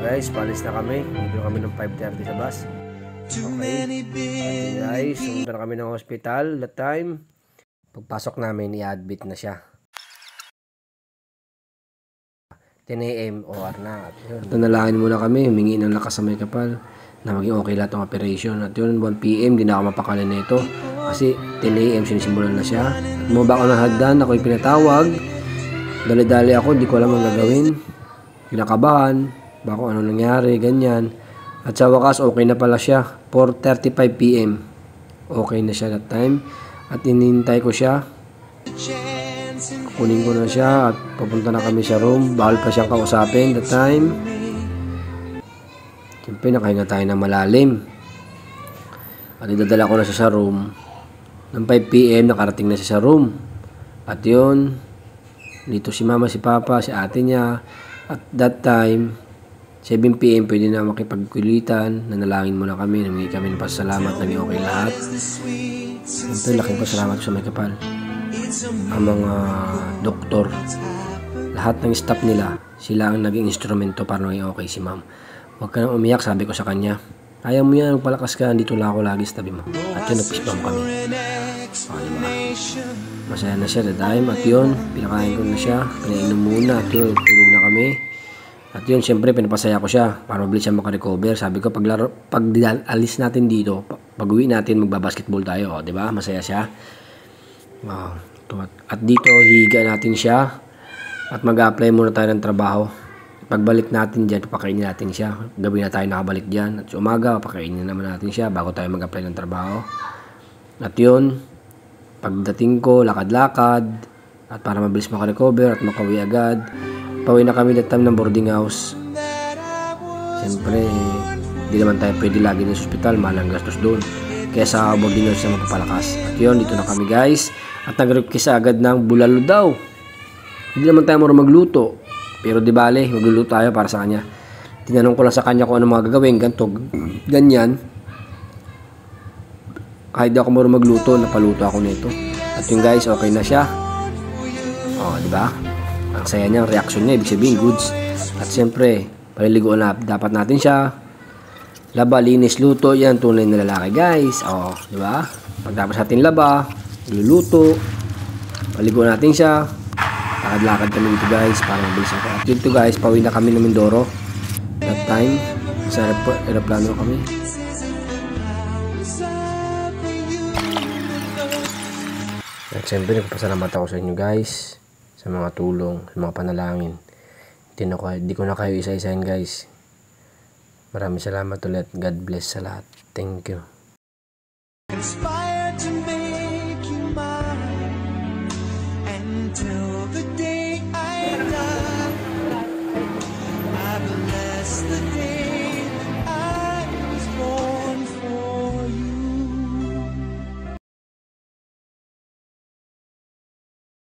guys, paalis na kami. Dito kami ng 5:30 sa bus. Okay. Guys, pumunta na kami ng hospital. That time, pagpasok namin, i-admit na siya. 10 AM OR na. At nanalangin muna kami, humingi ng lakas sa may kapal na maging okay lahat ng operation. At yun, 1 PM, di na ako mapakali na ito. Kasi 10 AM, sinisimulan na siya. At bumaba ako ng hagdan, ako'y pinatawag. Dali-dali ako, di ko alam ang gagawin. Pinakabahan, baka ano nangyari, ganyan. At sa wakas, okay na pala siya. 4:35 PM. Okay na siya that time. At inintay ko siya. Kunin ko na siya at papunta na kami sa room. Bawal pa siyang kausapin that time. Siyempre, nakahinga tayo ng malalim. At idadala ko na siya sa room. Ng 5 PM, nakarating na siya sa room. At yun, dito si mama, si papa, si ate niya. At that time, 7 PM, pwede na makipagkulitan. Nanalangin muna kami, namingi kami ng pasalamat, naging okay lahat. Siyempre, laking pasalamat sa may kapal. Ang mga doktor, lahat ng staff nila, sila ang naging instrumento para maging okay si ma'am. Huwag ka nang umiyak, sabi ko sa kanya. Ayaw mo yan, palakas ka, dito lang ako lagi sa tabi mo. At yun, nagpispam kami. Diba? Masaya na siya the time. At yun, pinakain ko na siya, pinainom muna. At yun, tulog na kami. At yun, siyempre, pinapasaya ko siya para mabilis siya makarecover. Sabi ko, pag alis natin dito, pag uwi natin, magbabasketball tayo. O, diba? Masaya siya. At dito, hihiga natin siya at mag-apply muna tayo ng trabaho. Pagbalik natin dyan, papakainin natin siya. Gabi na tayo nakabalik dyan. At umaga, papakainin naman natin siya bago tayo mag-apply ng trabaho. At yun, pagdating ko, lakad-lakad at para mabilis makarecover at makawi agad. Pauwi na kami that time ng boarding house. Siyempre, hindi naman tayo pwede lagi ng hospital, mahal ang gastos doon. Kaya sa boarding house na magpapalakas. At yun, dito na kami guys. At nag-request agad ng bulalo daw. Hindi naman tayo marunong magluto. Pero di bale, magluluto tayo para sa kanya. Tinanong ko lang sa kanya kung ano mga gagawin. Ganto, ganyan. Kahit di ako marunong magluto, napaluto ako nito. At yun guys, okay na siya. O, di ba? Ang saya niya, ang reaction niya, ibig sabihin goods. At siyempre, paliliguan na dapat natin siya. Laba, linis, luto, yan tunay na lalaki guys. O, di ba? Pagtapos natin laba, luluto, paliguan natin siya. Lakad-lakad kami dito guys para mabilis ako. At dito guys, pauwi na kami ng Mindoro. That time, sa aeroplano kami. At siyempre, nagpasalamat ako sa inyo guys. Sa mga tulong, sa mga panalangin. Hindi ko na kayo isa-isahin guys. Maraming salamat ulit. God bless sa lahat. Thank you.